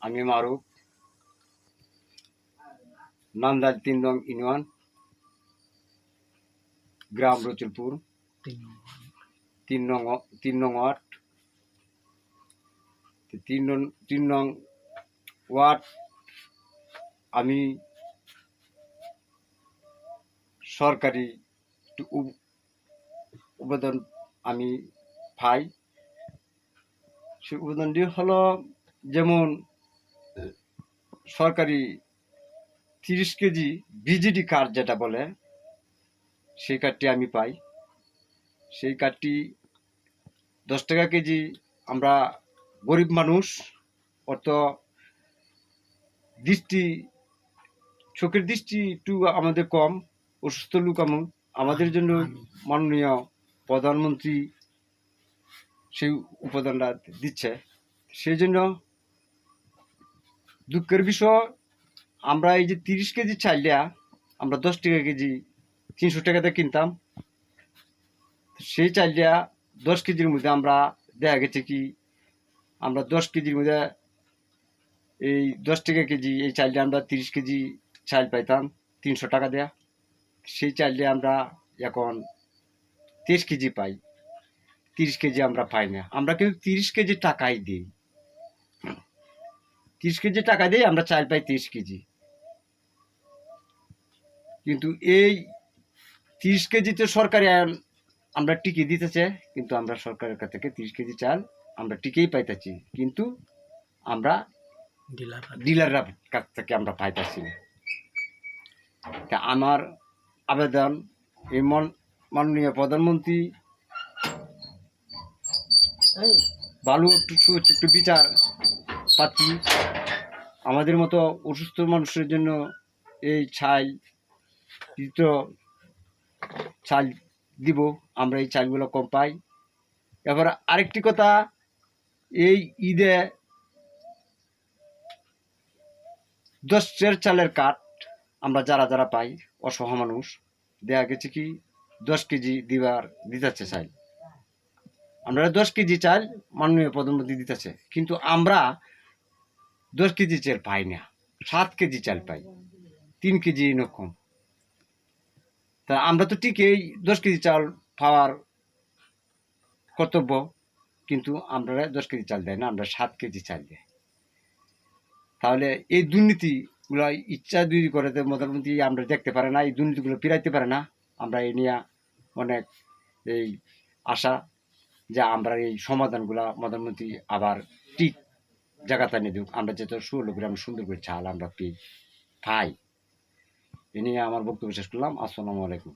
আমি মারুফ, নান্দাইল ৩ নং ইউনিয়ন, গ্রাম রচুলপুর, ৩ নং ওয়ার্ড। ৩ নং ওয়ার্ড আমি সরকারি উপাদান আমি পাই। সে উপাদানটি হলো যেমন সরকারি 30 কেজি বিজিডি কার্ড যেটা বলে, সেই কার্ডটি আমি পাই। সেই কার্ডটি 10 টাকা কেজি। আমরা গরিব মানুষ, অত চোখের দৃষ্টি একটু আমাদের কম, অসুস্থ লোক আমাদের জন্য মাননীয় প্রধানমন্ত্রী সেই উপাদানটা দিচ্ছে। সেই জন্য দুঃখের বিষয়, আমরা এই যে 30 কেজি চাইলে আমরা 10 টাকা কেজি 300 টাকাতে কিনতাম। সেই চাইলে 10 কেজির মধ্যে আমরা দেখা গেছে কি আমরা 10 কেজির মধ্যে এই 10 টাকা কেজি এই চাইলে আমরা 30 কেজি চাল পাইতাম 300 টাকা দেয়া। সেই চাইলে আমরা এখন 30 কেজি পাই, 30 কেজি আমরা পাই না। আমরা কিন্তু 30 কেজি টাকাই দিই, 30 কেজি টাকা দিয়ে আমরা চাল পাই 30 কেজি। কিন্তু এই 30 কেজিতে সরকারি আমরা টিকি দিতেছে, কিন্তু আমরা সরকারের কাছ থেকে 30 কেজি চাল আমরা টিকেই পাইতেছি, কিন্তু আমরা ডিলাররা কাছ থেকে আমরা পাইতেছি না। তা আমার আবেদন, এই মাননীয় প্রধানমন্ত্রী ভালো একটু বিচার পাচ্ছি। আমাদের মতো অসুস্থ মানুষের জন্য এই চাল দিব, আমরা এই চালগুলো কম পাই। এবার আরেকটি কথা, এই ঈদে 10 চালের কাঠ আমরা যারা পাই, অসহায় মানুষ, দেখা গেছে কি 10 কেজি দিতেছে চাল। আমরা 10 কেজি চাল মাননীয় প্রধানমন্ত্রী দিতেছে, কিন্তু আমরা 10 কেজি চাল পাই না, 7 কেজি চাল পাই, 3 কেজি এরকম। তা আমরা তো ঠিক এই 10 কেজি চাল পাওয়ার কর্তব্য, কিন্তু আমরা 10 কেজি চাল দেয় না, আমরা 7 কেজি চাল দেয়। তাহলে এই দুর্নীতিগুলো ইচ্ছা তৈরি করে প্রধানমন্ত্রী আমরা দেখতে পারে না, এই দুর্নীতিগুলো ফিরাইতে পারে না। আমরা এই নিয়ে অনেক এই আশা যে আমরা এই সমাধানগুলা প্রধানমন্ত্রী আবার ঠিক জায়গাতে নিয়ে দেব, আমরা যাতে সুলগ্রাম সুন্দর করে চাল আমরা পাই। এ নিয়ে আমার বক্তব্য শেষ করলাম। আসসালামু আলাইকুম।